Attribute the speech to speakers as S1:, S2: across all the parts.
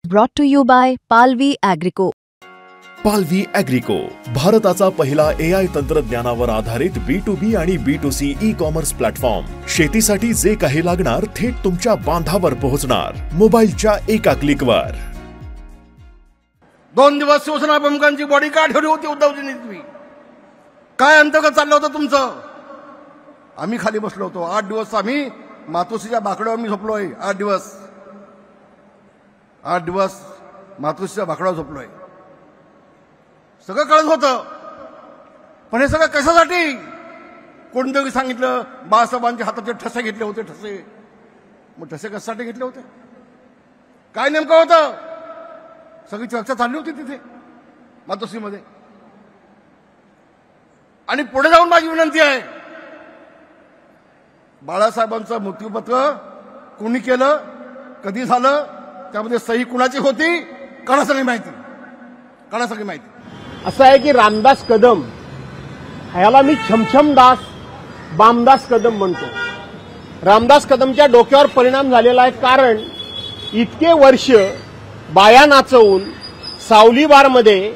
S1: Brought to you by Palvi Agrico.
S2: पालवी ॲग्रिको, भारताचा पहिला AI तंत्रज्ञानावर आधारित B2B आणि B2C ई-कॉमर्स प्लॅटफॉर्म. शेतीसाठी जे काही लागणार थेट तुमच्या बांधावर पोहोचणार, मोबाईलच्या एका क्लिकवर.
S3: 2 दिवस शिवसेना प्रमुखांची बॉडी का ठेवली होती उद्धवजींनी? तुम्ही काय अंतर्गत चाललं होतं तुमचं? आम्ही खाली बसलो होतो. 8 दिवस आम्ही मातोश्रीच्या बाकड्यावर मी झोपलोय. 8 दिवस मातोश्रीच्या बाकड्यावर झोपलोय. सगळं कळत होतं, पण हे सगळं कशासाठी? कोणतरी सांगितलं बाळासाहेबांच्या हाताचे ठसे घेतले होते. ठसे, मग ठसे कशासाठी घेतले होते? काय नेमकं होतं? सगळी चर्चा चालली होती तिथे मातोश्रीमध्ये. आणि पुढे जाऊन माझी विनंती आहे, बाळासाहेबांचं मृत्यूपत्र कोणी केलं, कधी झालं, त्यामध्ये सही कुणाची होती, कोणासाठी माहिती.
S4: असं आहे की रामदास कदम ह्याला मी छमछमदास बामदास कदम म्हणतो. रामदास कदमच्या डोक्यावर परिणाम झालेला आहे, कारण इतके वर्ष बाया नाचवून सावली बारमध्ये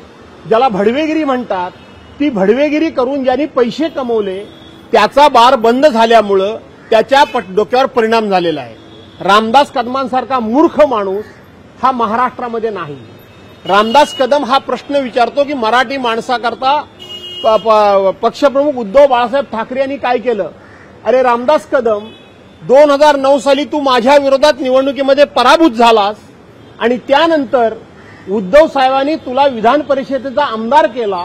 S4: ज्याला भडवेगिरी म्हणतात, ती भडवेगिरी करून ज्यांनी पैसे कमवले त्याचा बार बंद झाल्यामुळं त्याच्या डोक्यावर परिणाम झालेला आहे. रामदास कदमांसारखा मूर्ख माणूस हा महाराष्ट्रामध्ये नाही. रामदास कदम हा प्रश्न विचारतो की मराठी माणसाकरता पक्षप्रमुख उद्धव बाळासाहेब ठाकरे यांनी काय केलं. अरे रामदास कदम, 2009 साली तू माझ्या विरोधात निवडणुकीमध्ये पराभूत झालास आणि त्यानंतर उद्धव साहेबांनी तुला विधान परिषदेचा आमदार केला.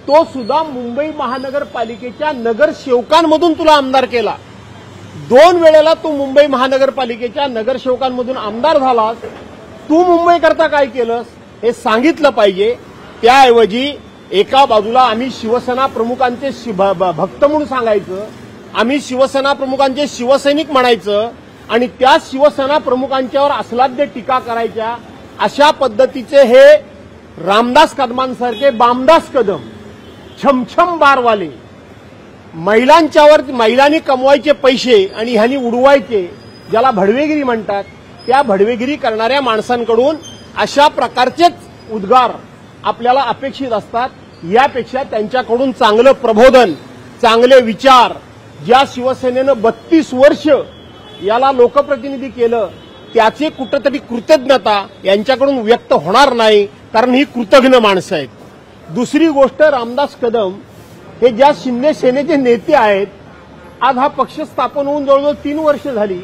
S4: तो सुद्धा मुंबई महानगरपालिकेच्या नगरसेवकांमधून तुला आमदार केला. 2 वेळेला तू मुंबई महानगरपालिकेच्या नगरसेवकांमधून आमदार झालास. तू मुंबईकरता काय केलंस हे सांगितलं पाहिजे. त्याऐवजी एका बाजूला आम्ही शिवसेना प्रमुखांचे भक्त म्हणून सांगायचं, आम्ही शिवसेना प्रमुखांचे शिवसैनिक म्हणायचं आणि त्या शिवसेना प्रमुखांच्यावर अस्लाद्य टीका करायच्या. अशा पद्धतीचे हे रामदास कदमांसारखे बामदास कदम, छमछम बारवाले, महिलांनी कमवायचे पैसे आणि ह्यांनी उडवायचे, ज्याला भडवेगिरी म्हणतात, त्या भडवेगिरी करणाऱ्या माणसांकडून अशा प्रकारचेच उद्गार आपल्याला अपेक्षित असतात. यापेक्षा त्यांच्याकडून चांगलं प्रबोधन, चांगले विचार, ज्या शिवसेनेनं 32 वर्ष याला लोकप्रतिनिधी केलं त्याचे कुठेतरी कृतज्ञता यांच्याकडून व्यक्त होणार नाही, कारण ही कृतज्ञ माणसं आहेत. दुसरी गोष्ट, रामदास कदम हे ज्या शिंदे सेनेचे नेते आहेत, आज हा पक्ष स्थापन होऊन जवळजवळ 3 वर्ष झाली.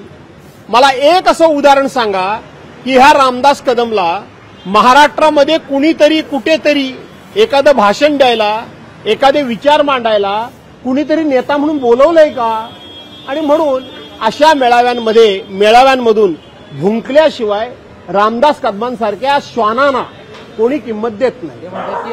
S4: मला एक असं उदाहरण सांगा की ह्या रामदास कदमला महाराष्ट्रामध्ये कुणीतरी कुठेतरी एखादं भाषण द्यायला, एखादे विचार मांडायला कुणीतरी नेता म्हणून बोलवलंय का? आणि म्हणून अशा मेळाव्यांमधून भुंकल्याशिवाय रामदास कदमांसारख्या श्वानांना कोणी किंमत देत नाही.